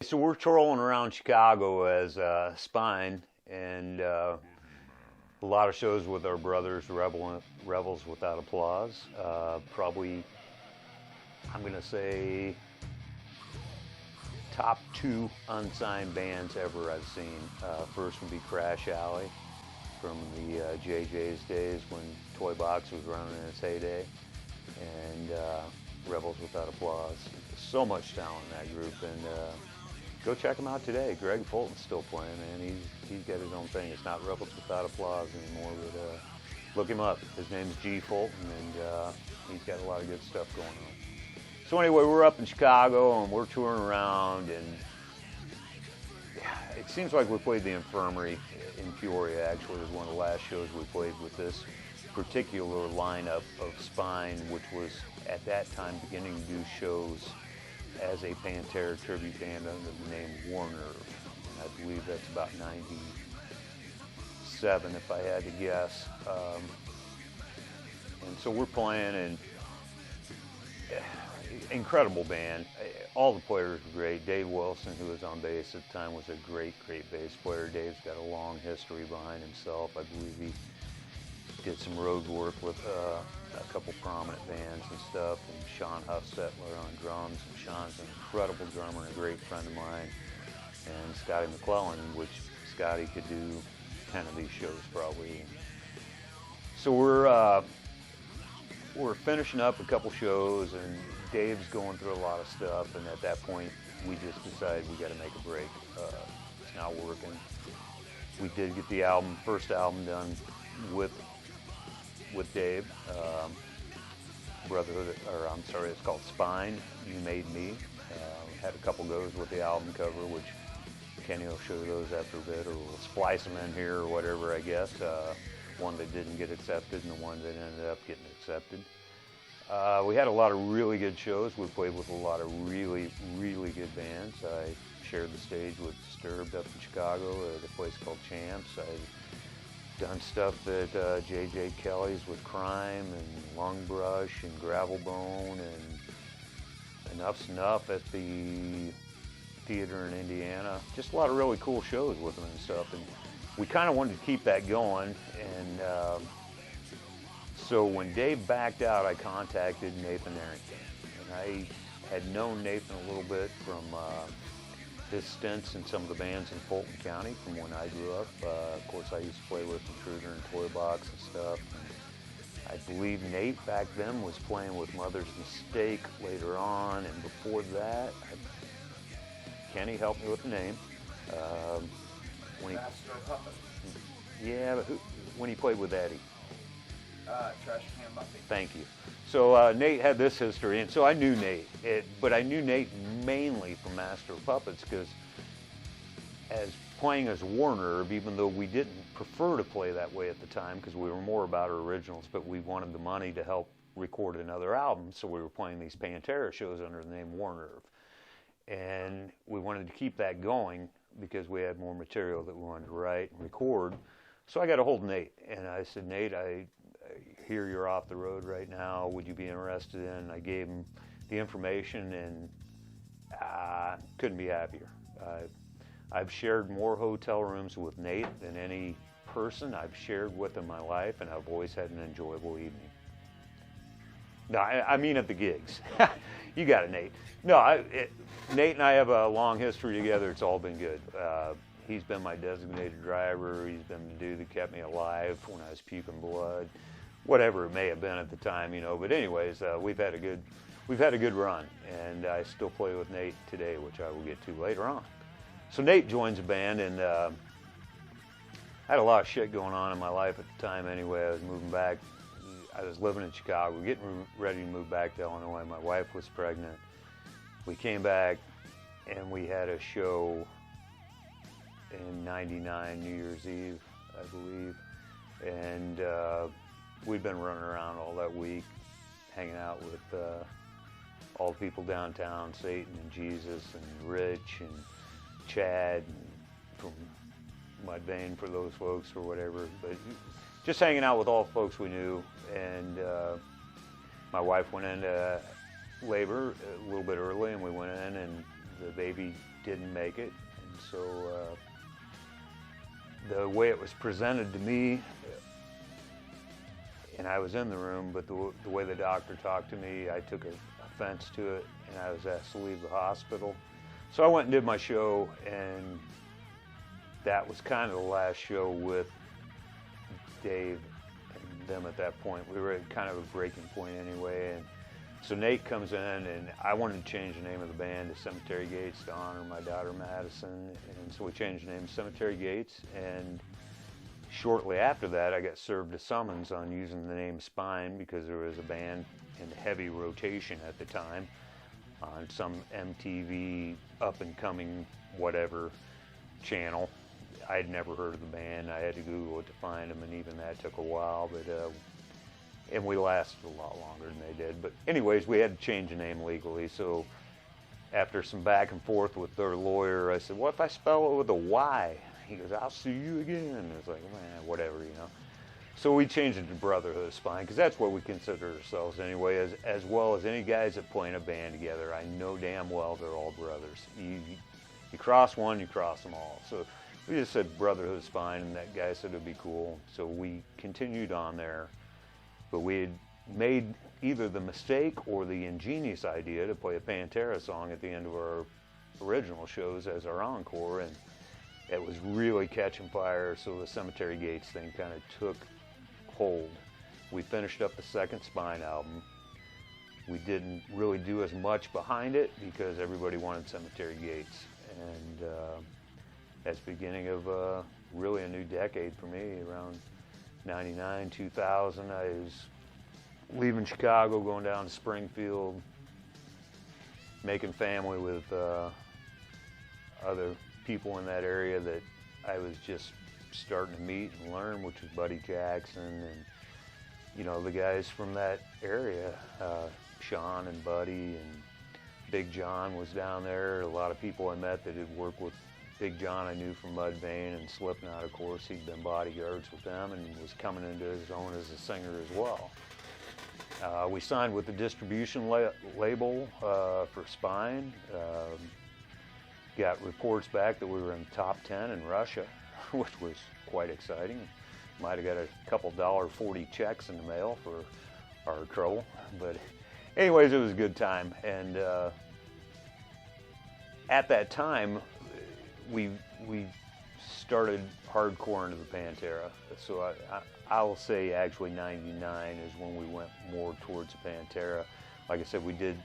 so we're trolling around Chicago as Spine, and a lot of shows with our brothers, Rebels Without Applause. Probably, I'm going to say, top 2 unsigned bands ever I've seen. First would be Crash Alley from the JJ's days when Toy Box was running in its heyday, and Rebels Without Applause. So much talent in that group, and go check them out today. Greg Fulton's still playing, man. He's got his own thing. It's not Rebels Without Applause anymore, but look him up. His name's G. Fulton, and he's got a lot of good stuff going on. So anyway, we're up in Chicago, and we're touring around, and it seems like we played the Infirmary in Peoria. Actually, was one of the last shows we played with this particular lineup of Spine, which was at that time beginning to do shows as a Pantera tribute band under the name Warner. And I believe that's about 97, if I had to guess. And so we're playing, and incredible band. All the players were great. Dave Wilson, who was on bass at the time, was a great bass player. Dave's got a long history behind himself. I believe he did some road work with a couple prominent bands and stuff. And Sean Huffsettler on drums. And Sean's an incredible drummer and a great friend of mine. And Scotty McClellan, which Scotty could do 10 of these shows probably. So we're finishing up a couple shows, and Dave's going through a lot of stuff, and at that point we just decided we got to make a break. It's not working. We did get the first album done with Dave, Brotherhood, or I'm sorry, it's called Spine, You Made Me. Had a couple goes with the album cover, which Kenny will show those after a bit, or we'll splice them in here or whatever, I guess. One that didn't get accepted and the one that ended up getting accepted. We had a lot of really good shows. We played with a lot of really good bands. I shared the stage with Disturbed up in Chicago at a place called Champs. I've done stuff at J.J. Kelly's with Crime and Lungbrush and Gravelbone and Enuff Snuff at the theater in Indiana. Just a lot of really cool shows with them and stuff. And we kind of wanted to keep that going, and so when Dave backed out, I contacted Nathan Arrington. And I had known Nathan a little bit from his stints in some of the bands in Fulton County from when I grew up. Of course, I used to play with Intruder and Toy Box and stuff. And I believe Nate back then was playing with Mother's Mistake later on, and before that, Kenny helped me with the name. Master of Puppets. Yeah, but when he played with Eddie. Trash Can Buffy. Thank you. So Nate had this history, and so I knew Nate, but I knew Nate mainly from Master of Puppets, because as playing as Warner, even though we didn't prefer to play that way at the time, because we were more about our originals, but we wanted the money to help record another album, so we were playing these Pantera shows under the name Warner. And we wanted to keep that going because we had more material that we wanted to write and record. So I got a hold of Nate, and I said, Nate, I hear you're off the road right now. Would you be interested in? I gave him the information, and couldn't be happier. I've shared more hotel rooms with Nate than any person I've shared with in my life, and I've always had an enjoyable evening. No, I mean at the gigs. You got it, Nate. No, Nate and I have a long history together. It's all been good. He's been my designated driver. He's been the dude that kept me alive when I was puking blood, whatever it may have been at the time, you know. But anyways, we've had a good run, and I still play with Nate today, which I will get to later on. So Nate joins the band, and I had a lot of shit going on in my life at the time. Anyway, I was moving back. I was living in Chicago, getting ready to move back to Illinois. My wife was pregnant. We came back, and we had a show in '99, New Year's Eve, I believe. And we'd been running around all that week, hanging out with all the people downtown, Satan and Jesus and Rich and Chad, and from Mudvayne for those folks or whatever. But just hanging out with all the folks we knew. And my wife went into labor a little bit early, and we went in, and the baby movie didn't make it. And so the way it was presented to me, and I was in the room, but the way the doctor talked to me, I took offense to it, and I was asked to leave the hospital. So I went and did my show, and that was kind of the last show with Dave and them at that point. We were at kind of a breaking point anyway, and so Nate comes in, and I wanted to change the name of the band to Cemetery Gates to honor my daughter Madison, and so we changed the name to Cemetery Gates, and shortly after that I got served a summons on using the name Spine because there was a band in heavy rotation at the time on some MTV up-and-coming whatever channel. I'd never heard of the band. I had to Google it to find them, and even that took a while, but and we lasted a lot longer than they did. But anyways, we had to change the name legally, so after some back and forth with their lawyer, I said, what if I spell it with a Y? He goes, I'll sue you again. And it's like, man, whatever, you know. So we changed it to Brotherhood of Spine, because that's what we consider ourselves anyway, as well as any guys that play in a band together. I know damn well they're all brothers. You cross one, you cross them all. So we just said Brotherhood of Spine, and that guy said it'd be cool. So we continued on there, but we had made either the mistake or the ingenious idea to play a Pantera song at the end of our original shows as our encore, and it was really catching fire, so the Cemetery Gates thing kind of took hold. We finished up the second Spine album. We didn't really do as much behind it because everybody wanted Cemetery Gates, and that's the beginning of really a new decade for me. Around 99, 2000, I was leaving Chicago, going down to Springfield, making family with other people in that area that I was just starting to meet and learn, which was Buddy Jackson and, you know, the guys from that area, Sean and Buddy, and Big John was down there. A lot of people I met that had worked with Big John I knew from Mudvayne and Slipknot, of course. He'd been bodyguards with them and was coming into his own as a singer as well. We signed with the distribution label for Spine. Got reports back that we were in the top 10 in Russia, which was quite exciting. Might have got a couple $1.40 checks in the mail for our trouble, but anyways, it was a good time. And at that time, we started hardcore into the Pantera. So I'll say actually 99 is when we went more towards Pantera. Like I said, we did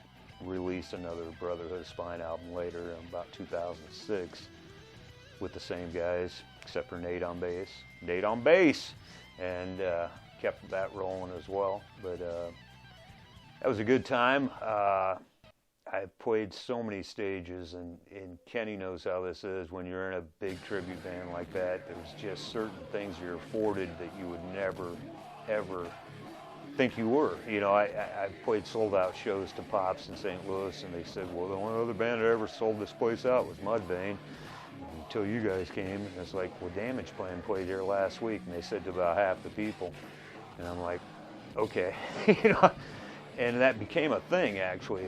release another Brotherhood of Spine album later in about 2006 with the same guys, except for Nate on bass. Nate on bass! And kept that rolling as well. But that was a good time. I played so many stages, and Kenny knows how this is. When you're in a big tribute band like that, there's just certain things you're afforded that you would never, ever think you were. You know, I played sold-out shows to Pops in St. Louis, and they said, well, the only other band that ever sold this place out was Mudvayne until you guys came. And it's like, well, Damage Plan played here last week, and they said to about half the people. And I'm like, okay. You know, and that became a thing, actually.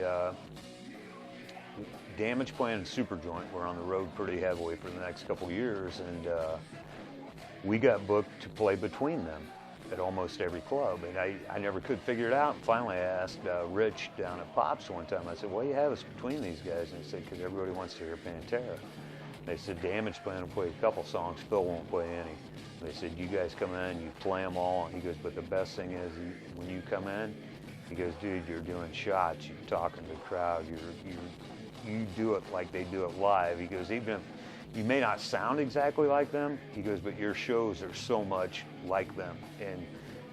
Damage Plan and Superjoint were on the road pretty heavily for the next couple years, and we got booked to play between them at almost every club, and I never could figure it out. And finally I asked Rich down at Pops one time, I said, why do you have us between these guys? And he said, because everybody wants to hear Pantera. They said, Damage Plan will play a couple songs, Phil won't play any. They said, you guys come in, you play them all. And he goes, but the best thing is, when you come in, he goes, dude, you're doing shots, you're talking to the crowd, you do it like they do it live. He goes, even if you may not sound exactly like them, he goes, but your shows are so much like them. And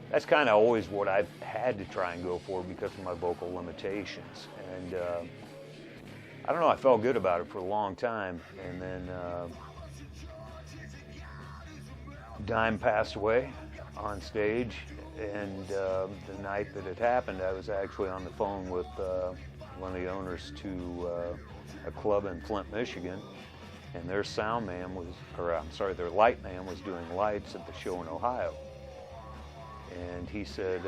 that's kind of always what I've had to try and go for because of my vocal limitations. And I don't know, I felt good about it for a long time. And then Dime passed away on stage. And the night that it happened, I was actually on the phone with one of the owners to a club in Flint, Michigan, and their sound man was, their light man was doing lights at the show in Ohio. And he said,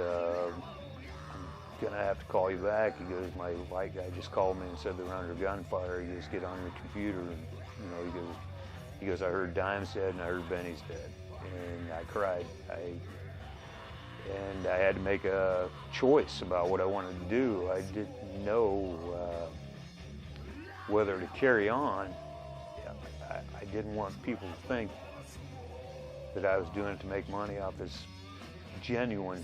gonna have to call you back. He goes, my light guy just called me and said they're under gunfire. He goes, get on your computer, and you know, he goes, I heard Dime's dead and I heard Benny's dead, and I cried. And I had to make a choice about what I wanted to do. I didn't know whether to carry on. I didn't want people to think that I was doing it to make money off this genuine,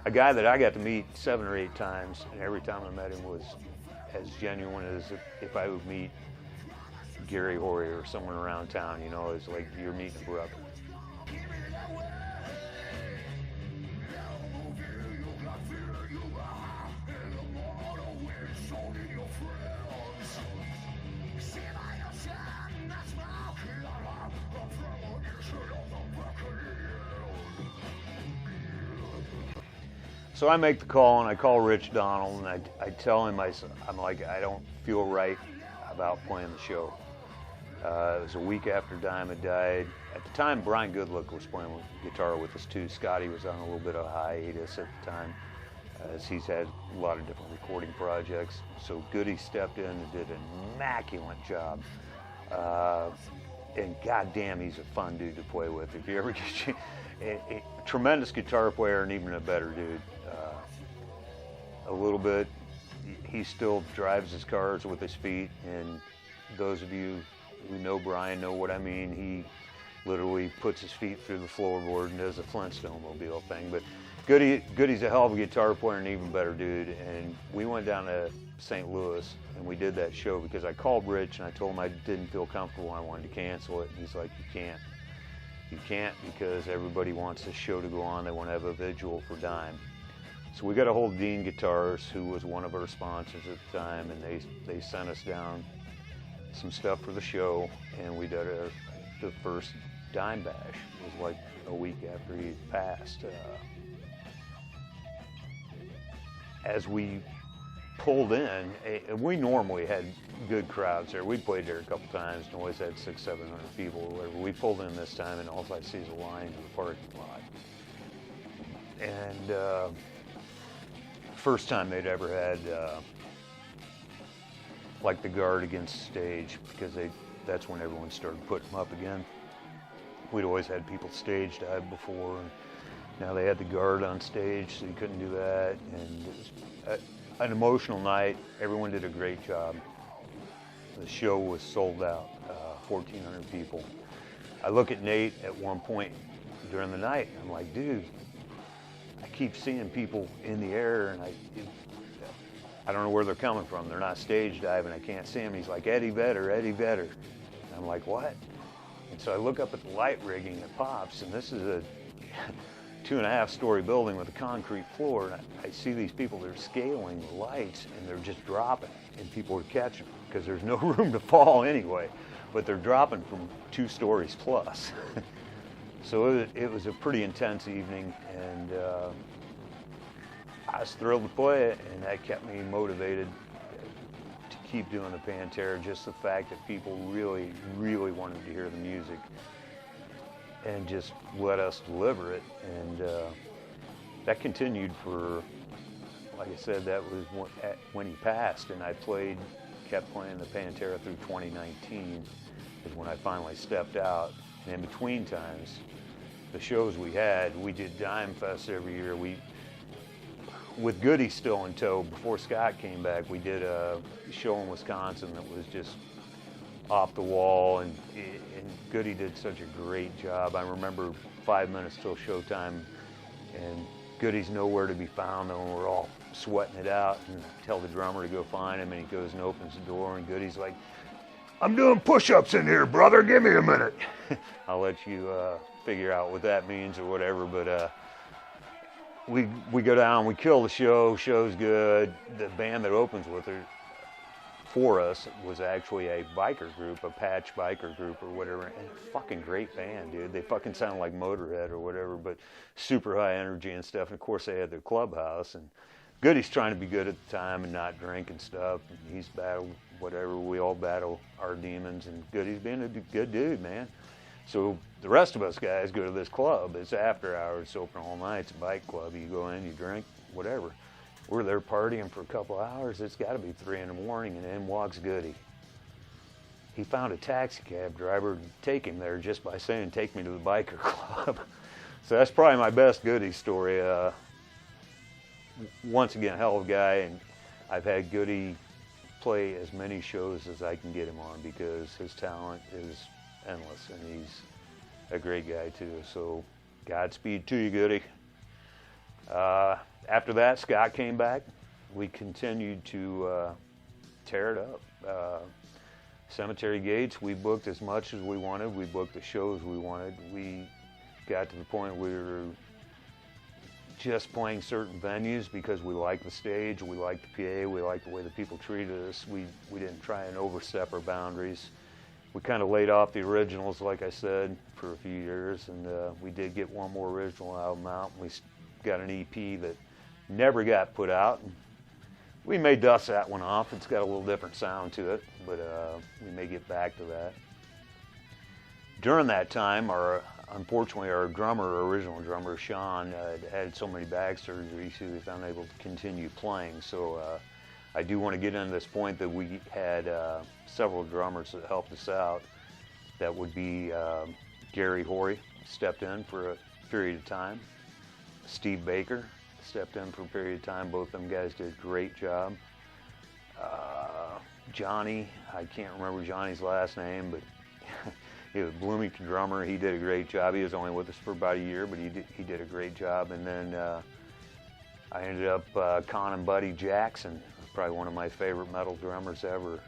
a guy that I got to meet 7 or 8 times, and every time I met him was as genuine as if I would meet Gary Hory or someone around town. You know, it's like you're meeting a brother. So I make the call, and I call Rich Donald, and I tell him, I'm like, I don't feel right about playing the show. It was a week after Dime had died. At the time, Brian Goodluck was playing guitar with us too. Scotty was on a little bit of a hiatus at the time, as he's had a lot of different recording projects. So Goody stepped in and did an immaculate job. And goddamn, he's a fun dude to play with. If you ever get a tremendous guitar player and even a better dude. A little bit, he still drives his cars with his feet, and those of you who know Brian know what I mean. He literally puts his feet through the floorboard and does a Flintstone-mobile thing. But Goody's a hell of a guitar player and an even better dude. And we went down to St. Louis and we did that show because I called Rich and I told him I didn't feel comfortable and I wanted to cancel it. And he's like, you can't because everybody wants this show to go on. They want to have a vigil for Dime. So we got a hold of Dean Guitars, who was one of our sponsors at the time, and they sent us down some stuff for the show, and we did the first Dime Bash. It was like a week after he passed. As we pulled in, we normally had good crowds there. We played there a couple times and always had 600-700 people or whatever. We pulled in this time, and all I see is a line in the parking lot. And first time they'd ever had like the guard against the stage, because that's when everyone started putting them up again. We'd always had people stage dive before, and now they had the guard on stage, so you couldn't do that. And it was an emotional night. Everyone did a great job. The show was sold out, 1,400 people. I look at Nate at one point during the night, and I'm like, dude, I keep seeing people in the air, and I don't know where they're coming from. They're not stage diving. I can't see them. He's like, Eddie Vedder, Eddie Vedder. And I'm like, what? And so I look up at the light rigging at Pops, and this is a 2.5-story building with a concrete floor, and I see these people, they're scaling the lights, and they're just dropping, and people are catching them because there's no room to fall anyway, but they're dropping from 2 stories plus. So it was a pretty intense evening, and I was thrilled to play it, and that kept me motivated to keep doing the Pantera. Just the fact that people really, really wanted to hear the music and just let us deliver it. And that continued for, like I said, that was when he passed, and I kept playing the Pantera through 2019 is when I finally stepped out. And in between times, the shows we did Dime Fest every year. With Goody still in tow, before Scott came back, we did a show in Wisconsin that was just off the wall, and Goody did such a great job. I remember 5 minutes till showtime, and Goody's nowhere to be found, and we're all sweating it out, and tell the drummer to go find him, and he goes and opens the door, and Goody's like, I'm doing push-ups in here, brother, give me a minute. I'll let you figure out what that means or whatever, but we go down, we kill the show's good. The band that opens with her for us was actually a biker group, a patch biker group or whatever, and a fucking great band, dude. They fucking sound like Motorhead or whatever, but super high energy and stuff. And of course they had their clubhouse, and Goody's trying to be good at the time and not drink and stuff, and he's battled whatever. We all battle our demons, and Goody's being a good dude, man. So the rest of us guys go to this club. It's after hours. It's open all night. It's a bike club. You go in, you drink, whatever. We're there partying for a couple hours. It's got to be 3 in the morning, and in walks Goody. He found a taxi cab driver to take him there just by saying, "Take me to the biker club." So that's probably my best Goody story. Once again, hell of a guy, and I've had Goody play as many shows as I can get him on because his talent is endless, and he's a great guy too. So Godspeed to you, Goody. After that, Scott came back. We continued to tear it up. Cemetery Gates, we booked as much as we wanted. We booked the shows we wanted. We got to the point where we were just playing certain venues because we liked the stage, we liked the PA, we liked the way the people treated us. We didn't try and overstep our boundaries. We kind of laid off the originals, like I said, for a few years, and we did get one more original album out. We got an EP that never got put out. We may dust that one off. It's got a little different sound to it, but we may get back to that. During that time, unfortunately, our original drummer, Sean, had so many back surgeries he was unable to continue playing. So I do want to get into this point that we had several drummers that helped us out. That would be Gary Horry, stepped in for a period of time. Steve Baker stepped in for a period of time. Both of them guys did a great job. Johnny, I can't remember Johnny's last name, but he was a Bloomington drummer. He did a great job. He was only with us for about a year, but he did a great job. And then I ended up conning Buddy Jackson, probably one of my favorite metal drummers ever.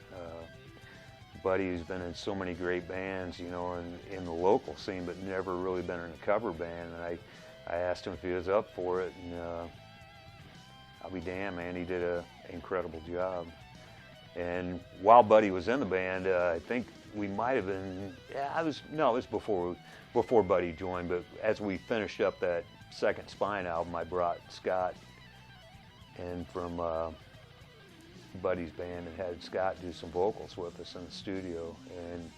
Buddy has been in so many great bands, you know, in the local scene, but never really been in a cover band. And I asked him if he was up for it, and I'll be damned, man, he did an incredible job. And while Buddy was in the band, I think we might have been, it was before Buddy joined, but as we finished up that second Spine album, I brought Scott in from Buddy's band and had Scott do some vocals with us in the studio. And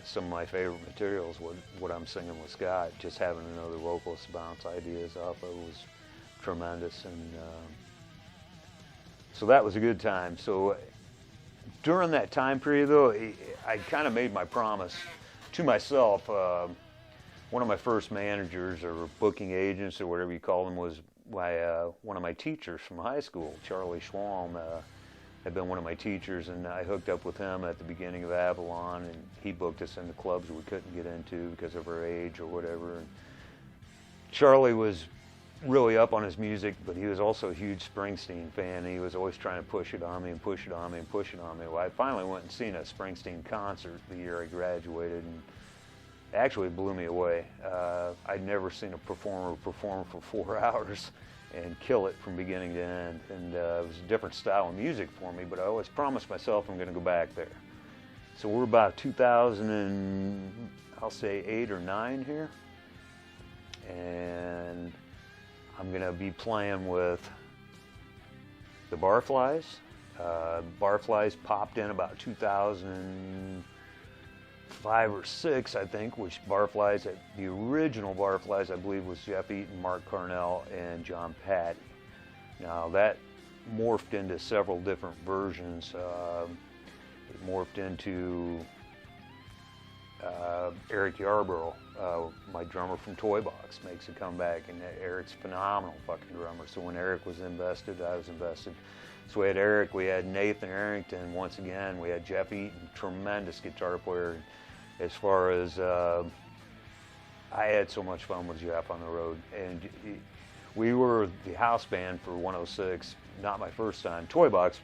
some of my favorite materials, what I'm singing with Scott, just having another vocalist to bounce ideas off of was tremendous. And so that was a good time. So during that time period, though, I kind of made my promise to myself. One of my first managers or booking agents or whatever you call them was one of my teachers from high school, Charlie Schwalm. Had been one of my teachers, and I hooked up with him at the beginning of Avalon, and he booked us into clubs we couldn't get into because of our age or whatever. And Charlie was really up on his music, but he was also a huge Springsteen fan, and he was always trying to push it on me and push it on me and push it on me. Well, I finally went and seen a Springsteen concert the year I graduated, and actually it blew me away. I'd never seen a performer perform for 4 hours and kill it from beginning to end. And it was a different style of music for me, but I always promised myself I'm going to go back there. So we're about 2000 and I'll say 8 or 9 here. And I'm going to be playing with the Barflies. Barflies popped in about 2005 or 6, I think, which Barflies, the original Barflies, I believe, was Jeff Eaton, Mark Carnell, and John Patty. Now, that morphed into several different versions. It morphed into Eric Yarborough, my drummer from Toy Box, makes a comeback, and Eric's a phenomenal fucking drummer. So when Eric was invested, I was invested. So we had Eric, we had Nathan Arrington, once again, we had Jeff Eaton, tremendous guitar player. As far as, I had so much fun with Jeff on the road. And we were the house band for 106, not my first time. Toy Box,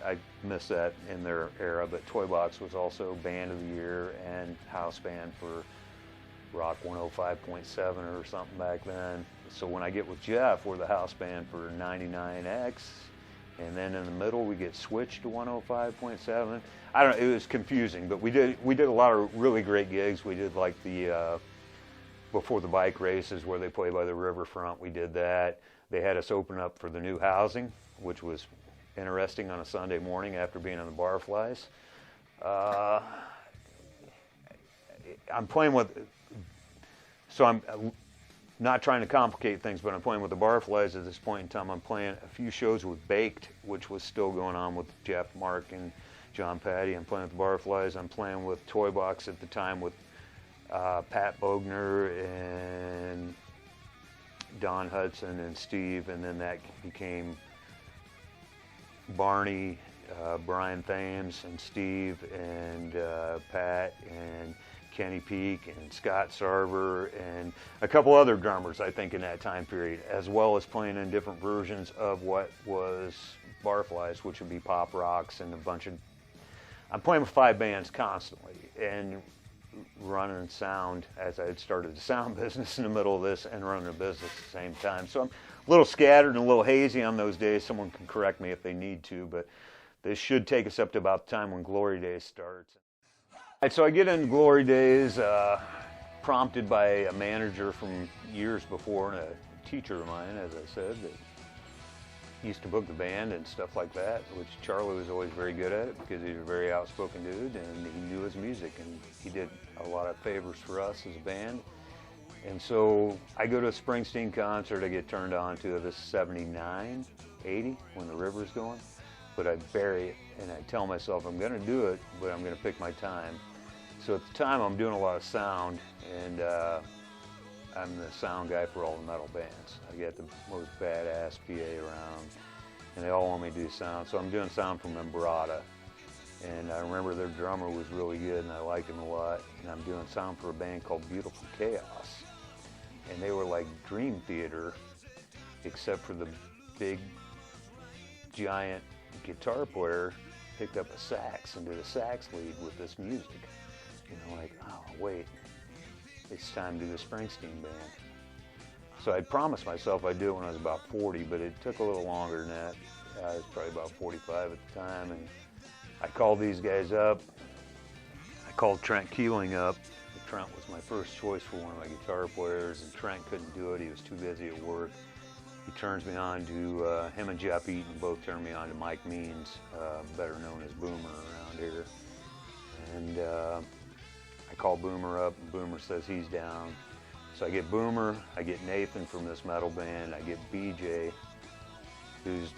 I missed that in their era, but Toy Box was also Band of the Year and house band for Rock 105.7 or something back then. So when I get with Jeff, we're the house band for 99X. And then in the middle, we get switched to 105.7. I don't know, it was confusing, but we did a lot of really great gigs. We did like the, before the bike races where they play by the riverfront, we did that. They had us open up for the new housing, which was interesting on a Sunday morning after being on the Barflies. I'm playing with, so not trying to complicate things, but I'm playing with the Barflies at this point in time. I'm playing a few shows with Baked, which was still going on with Jeff, Mark, and John Patty. I'm playing with the Barflies. I'm playing with Toy Box at the time with Pat Bogner and Don Hudson and Steve, and then that became Barney, Brian Thames and Steve and Pat and Kenny Peak and Scott Sarver and a couple other drummers, I think, in that time period, as well as playing in different versions of what was Barflies, which would be pop rocks and a bunch of... I'm playing with 5 bands constantly and running sound, as I had started the sound business in the middle of this and running a business at the same time. So I'm a little scattered and a little hazy on those days. Someone can correct me if they need to, but this should take us up to about the time when Glory Days starts. All right, so I get into Glory Days, prompted by a manager from years before and a teacher of mine, as I said, that used to book the band and stuff like that, which Charlie was always very good at it because he was a very outspoken dude and he knew his music, and he did a lot of favors for us as a band. And so I go to a Springsteen concert. I get turned on to this 79, 80 when the river's going, but I bury it and I tell myself I'm going to do it, but I'm going to pick my time. So at the time I'm doing a lot of sound, and I'm the sound guy for all the metal bands. I got the most badass PA around, and they all want me to do sound. So I'm doing sound from Membrata, and I remember their drummer was really good, and I liked him a lot. And I'm doing sound for a band called Beautiful Chaos, and they were like Dream Theater, except for the big, giant guitar player picked up a sax and did a sax lead with this music. You know, like, oh, wait, it's time to do the Springsteen Band. So I promised myself I'd do it when I was about 40, but it took a little longer than that. I was probably about 45 at the time, and I called these guys up. I called Trent Keeling up. Trent was my first choice for one of my guitar players, and Trent couldn't do it. He was too busy at work. He turns me on to him and Jeff Eaton both turned me on to Mike Means, better known as Boomer around here. And I call Boomer up, and Boomer says he's down. So I get Boomer, I get Nathan from this metal band, I get BJ, who's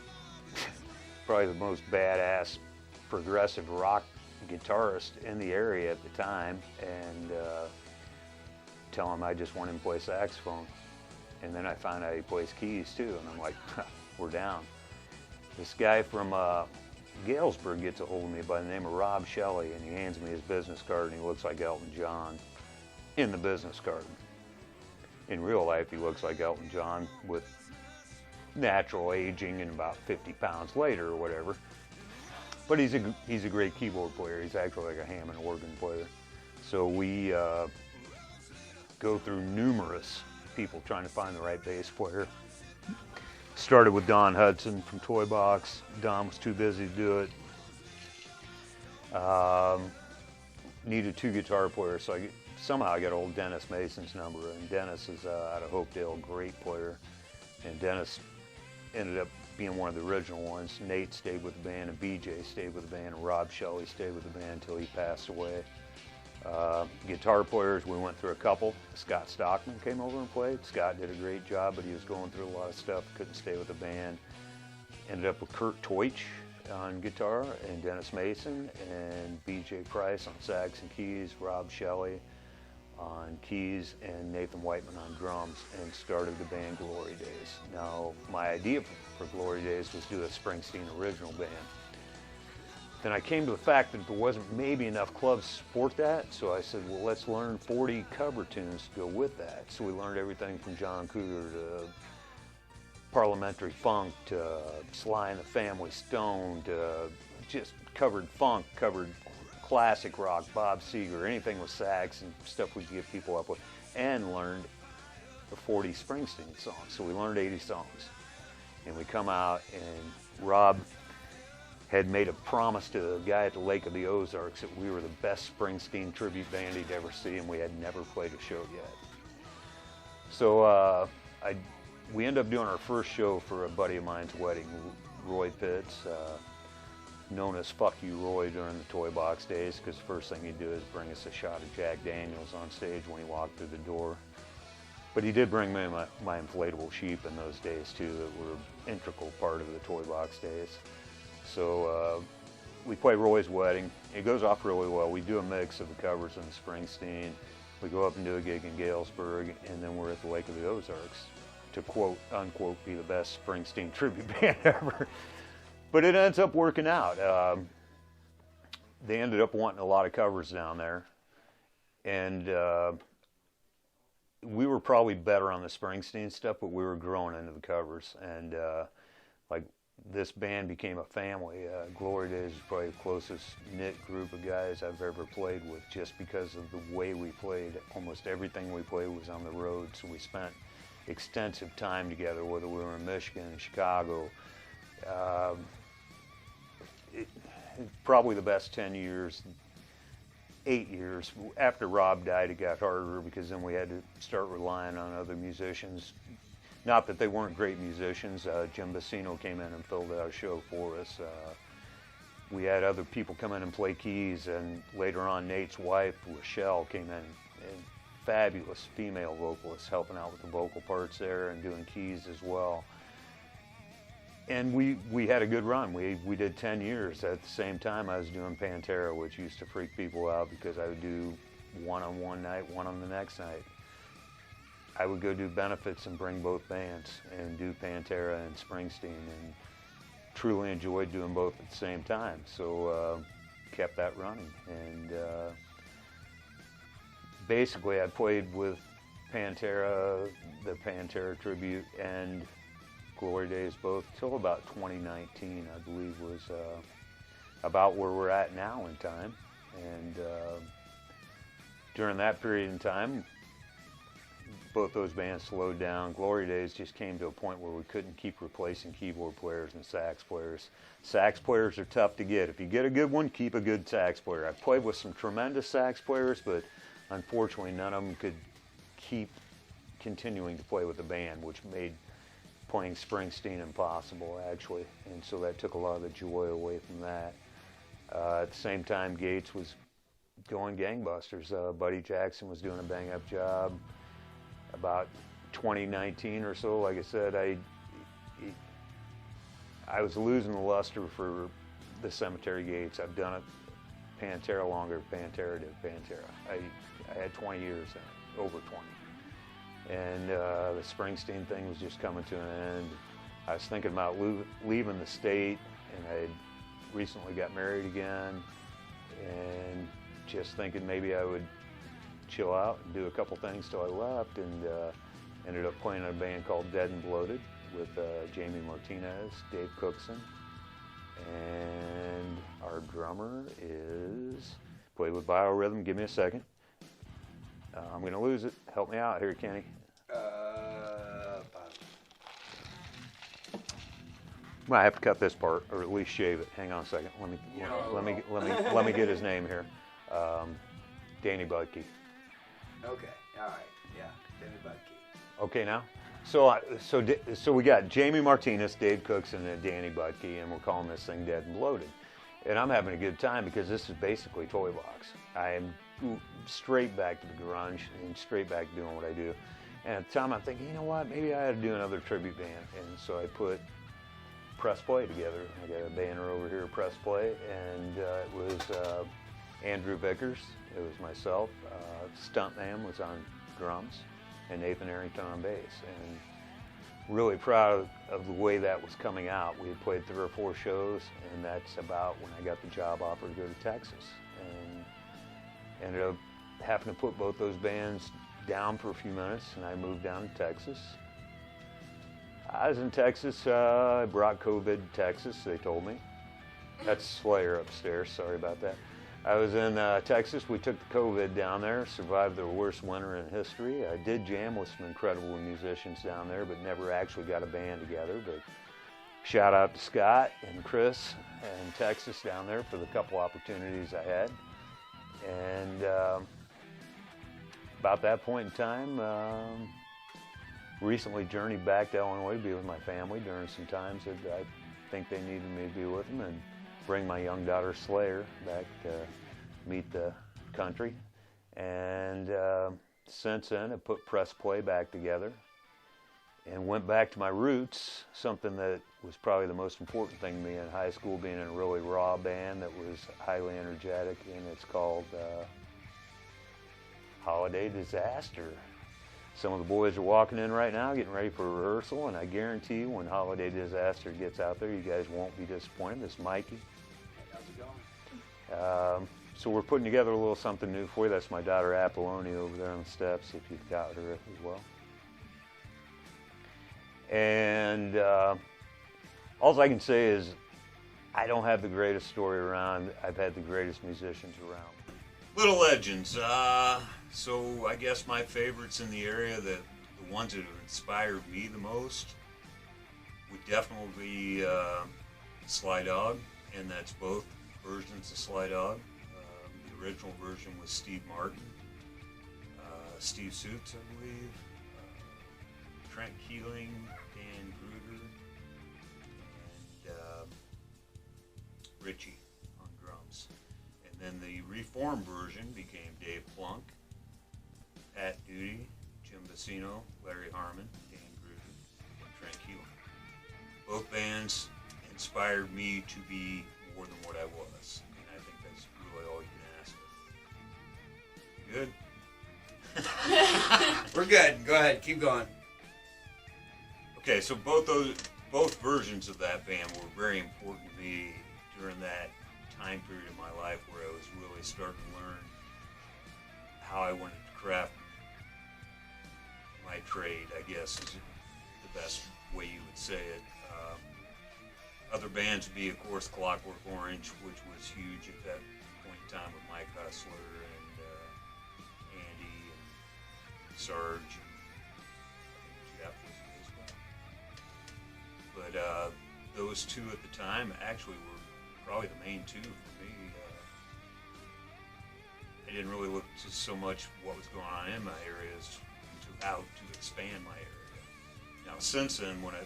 probably the most badass progressive rock guitarist in the area at the time, and tell him I just want him to play saxophone. And then I find out he plays keys too, and I'm like, we're down. This guy from Galesburg gets a hold of me by the name of Rob Shelley, and he hands me his business card, and he looks like Elton John in the business card. In real life, he looks like Elton John with natural aging and about 50 pounds later or whatever. But he's a great keyboard player. He's actually like a Hammond organ player. So we go through numerous people trying to find the right bass player. Started with Don Hudson from Toy Box. Don was too busy to do it. Needed 2 guitar players, so somehow I got old Dennis Mason's number, and Dennis is out of Hopedale, great player. And Dennis ended up being one of the original ones. Nate stayed with the band, and BJ stayed with the band, and Rob Shelley stayed with the band until he passed away. Guitar players, we went through a couple. Scott Stockman came over and played. Scott did a great job, but he was going through a lot of stuff, couldn't stay with the band. Ended up with Kurt Teutsch on guitar, and Dennis Mason, and BJ Price on sax and keys, Rob Shelley on keys, and Nathan Whiteman on drums, and started the band Glory Days. Now, my idea for Glory Days was to do a Springsteen original band. Then I came to the fact that there wasn't maybe enough clubs to support that, so I said, well, let's learn 40 cover tunes to go with that. So we learned everything from John Cougar to Parliamentary Funk to Sly and the Family Stone to just covered funk, covered classic rock, Bob Seger, anything with sax and stuff we could get people up with, and learned the 40 Springsteen songs. So we learned 80 songs. And we come out, and Rob had made a promise to the guy at the Lake of the Ozarks that we were the best Springsteen tribute band he'd ever see, and we had never played a show yet. So we ended up doing our first show for a buddy of mine's wedding, Roy Pitts, known as Fuck You Roy during the Toy Box days, because the first thing he'd do is bring us a shot of Jack Daniels on stage when he walked through the door. But he did bring me my inflatable sheep in those days too, that were an integral part of the toy box days. So we play Roy's Wedding. It goes off really well. We do a mix of the covers and the Springsteen. We go up and do a gig in Galesburg, and then we're at the Lake of the Ozarks to quote, unquote, be the best Springsteen tribute band ever. But it ends up working out. They ended up wanting a lot of covers down there. And we were probably better on the Springsteen stuff, but we were growing into the covers. And like this band became a family. Glory Days is probably the closest knit group of guys I've ever played with, just because of the way we played. Almost everything we played was on the road, so we spent extensive time together, whether we were in Michigan, Chicago. Probably the best 10 years, 8 years. After Rob died, it got harder because then we had to start relying on other musicians. Not that they weren't great musicians. Jim Bassino came in and filled out a show for us. We had other people come in and play keys, and later on Nate's wife, Rochelle, came in, and fabulous female vocalist, helping out with the vocal parts there and doing keys as well. And we had a good run. We did 10 years. At the same time, I was doing Pantera, which used to freak people out because I would do one on one night, one on the next night. I would go do benefits and bring both bands and do Pantera and Springsteen, and truly enjoyed doing both at the same time. So kept that running. And basically, I played with Pantera, the Pantera tribute, and Glory Days both till about 2019, I believe, was about where we're at now in time. And during that period in time, both those bands slowed down. Glory Days just came to a point where we couldn't keep replacing keyboard players and sax players. Sax players are tough to get. If you get a good one, keep a good sax player. I've played with some tremendous sax players, but unfortunately none of them could keep continuing to play with the band, which made playing Springsteen impossible, actually. And so that took a lot of the joy away from that. At the same time, Gates was going gangbusters. Buddy Jackson was doing a bang-up job. About 2019 or so, like I said, I was losing the luster for the Cemetery Gates. I've done it Pantera longer, Pantera did Pantera. I had 20 years in it, over 20. And the Springsteen thing was just coming to an end. I was thinking about leaving the state, and I had recently got married again, and just thinking maybe I would chill out and do a couple things till I left, and ended up playing in a band called Dead and Bloated with Jamie Martinez, Dave Cookson, and our drummer is, played with Biorhythm. Give me a second. I'm going to lose it. Help me out here, Kenny. Well, I have to cut this part, or at least shave it. Hang on a second. Let me get his name here. Danny Budke. Okay. All right. Yeah. Danny Budke. Okay, now. So we got Jamie Martinez, Dave Cookson, and Danny Budke, and we're calling this thing Dead and Bloated. And I'm having a good time because this is basically Toy Box. I am straight back to the grunge and straight back to doing what I do. And at the time, I'm thinking, you know what? Maybe I ought to do another tribute band. And so I put Press Play together. I got a banner over here, Press Play, and it was Andrew Vickers. It was myself. Stuntman was on drums, and Nathan Arrington on bass. And really proud of the way that was coming out. We had played 3 or 4 shows, and that's about when I got the job offer to go to Texas. And ended up having to put both those bands down for a few minutes, and I moved down to Texas. I was in Texas. I brought COVID to Texas, they told me. That's Slayer upstairs. Sorry about that. I was in Texas. We took the COVID down there, survived the worst winter in history. I did jam with some incredible musicians down there, but never actually got a band together. But shout out to Scott and Chris and Texas down there for the couple opportunities I had. And about that point in time, recently journeyed back to Illinois to be with my family during some times that I think they needed me to be with them, and bring my young daughter Slayer back to meet the country. And since then, have put Press Play back together and went back to my roots, something that was probably the most important thing to me in high school, being in a really raw band that was highly energetic, and it's called Holiday Disaster. Some of the boys are walking in right now getting ready for rehearsal, and I guarantee you when Holiday Disaster gets out there, you guys won't be disappointed. This is Mikey. How's it going? So we're putting together a little something new for you. That's my daughter Apollonia over there on the steps, if you've got her as well. And all I can say is I don't have the greatest story around. I've had the greatest musicians around. Little legends. So I guess my favorites in the area, the ones that have inspired me the most, would definitely be Sly Dog, and that's both versions of Sly Dog. The original version was Steve Martin, Steve Suits, I believe, Trent Keeling, Dan Gruder, and Richie on drums. And then the reformed version became Dave Plunk, Pat Duty, Jim Bassino, Larry Harmon, Dan Gruder, and Trent Keeling. Both bands inspired me to be more than what I was, and I think that's really all you can ask for. Good? We're good. Go ahead. Keep going. Okay, so both versions of that band were very important to me during that time period of my life where I was really starting to learn how I wanted to craft my trade, I guess is the best way you would say it. Other bands would be, of course, Clockwork Orange, which was huge at that point in time with Mike Hustler and Andy and Sarge and Jeff as well. But those two at the time actually were probably the main two for me. I didn't really look to so much what was going on in my area as to how to expand my area. Now, since then, when I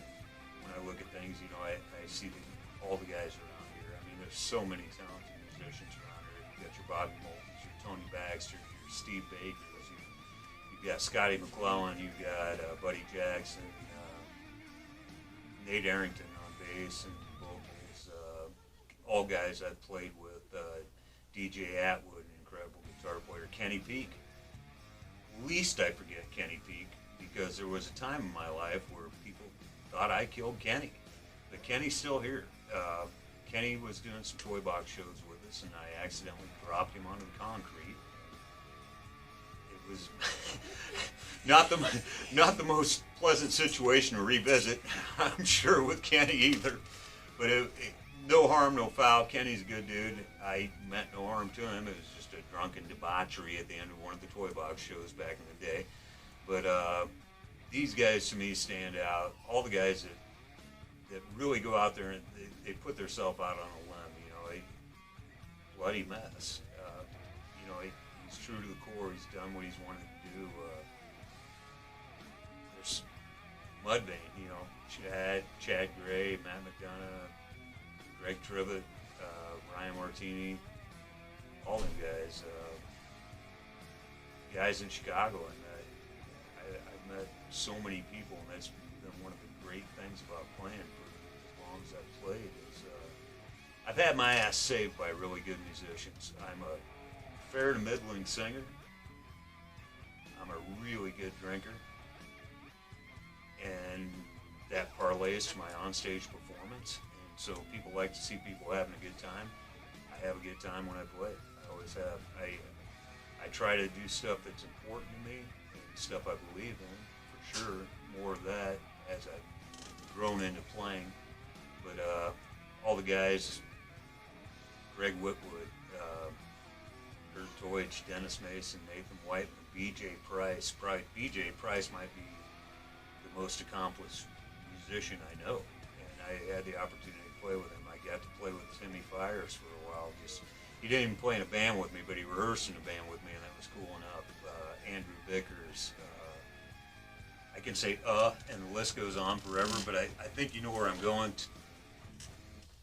look at things, you know, I see all the guys around here. I mean, there's so many talented musicians around here. You've got your Bobby Moultons, your Tony Baxter, your Steve Bakers, you've got Scotty McClellan, you've got Buddy Jackson, Nate Arrington on bass and vocals, all guys I played with, DJ Atwood, an incredible guitar player, Kenny Peak. Least I forget Kenny Peak, because there was a time in my life where people thought I killed Kenny, but Kenny's still here. Kenny was doing some toy box shows with us, and I accidentally dropped him onto the concrete. It was not the most pleasant situation to revisit, I'm sure, with Kenny either. But no harm, no foul. Kenny's a good dude. I meant no harm to him. It was just a drunken debauchery at the end of one of the toy box shows back in the day. But these guys to me stand out. All the guys that really go out there and they put themselves out on a limb. You know, a bloody mess. You know, he's true to the core. He's done what he's wanted to do. There's Mudvayne, you know, Chad Gray, Matt McDonough, Greg Tribbett, Ryan Martini, all them guys. Guys in Chicago, and I've met so many people, and that's been one of the great things about playing for as long as I've played is I've had my ass saved by really good musicians. I'm a fair to middling singer. I'm a really good drinker, and that parlays to my onstage performance. And so people like to see people having a good time. I have a good time when I play. I always have. I try to do stuff that's important to me and stuff I believe in, for sure. More of that as I've grown into playing. But all the guys, Greg Whitwood, Kurt Deutsch, Dennis Mason, Nathan Whiteman, B.J. Price. Probably B.J. Price might be the most accomplished musician I know. And I had the opportunity to play with him. I got to play with Timmy Fires for a while. He didn't even play in a band with me, but he rehearsed in a band with me, and that was cool enough. Andrew Vickers. I can say and the list goes on forever, but I think you know where I'm going.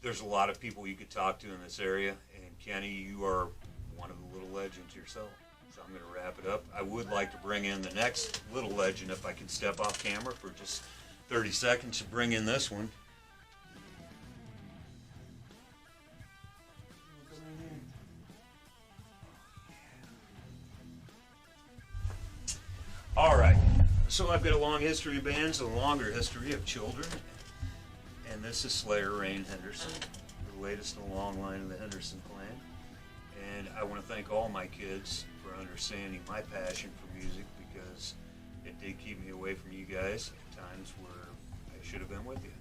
There's a lot of people you could talk to in this area, and Kenny, you are one of the little legends yourself. So I'm going to wrap it up. I would like to bring in the next little legend if I can step off camera for just 30 seconds to bring in this one. All right, so I've got a long history of bands, a longer history of children, and this is Slayer, Rain, Henderson, the latest in a long line of the Henderson clan. And I want to thank all my kids for understanding my passion for music, because it did keep me away from you guys at times where I should have been with you.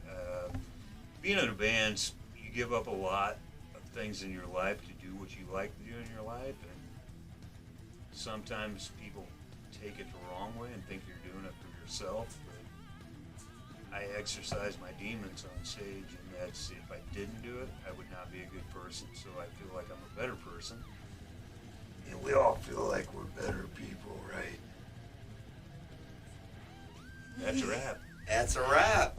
Being in a band, you give up a lot of things in your life to do what you like to do in your life, and sometimes people take it the wrong way and think you're doing it for yourself, but I exercise my demons on stage, and that's, if I didn't do it, I would not be a good person, so I feel like I'm a better person. And we all feel like we're better people, right? That's a wrap. That's a wrap.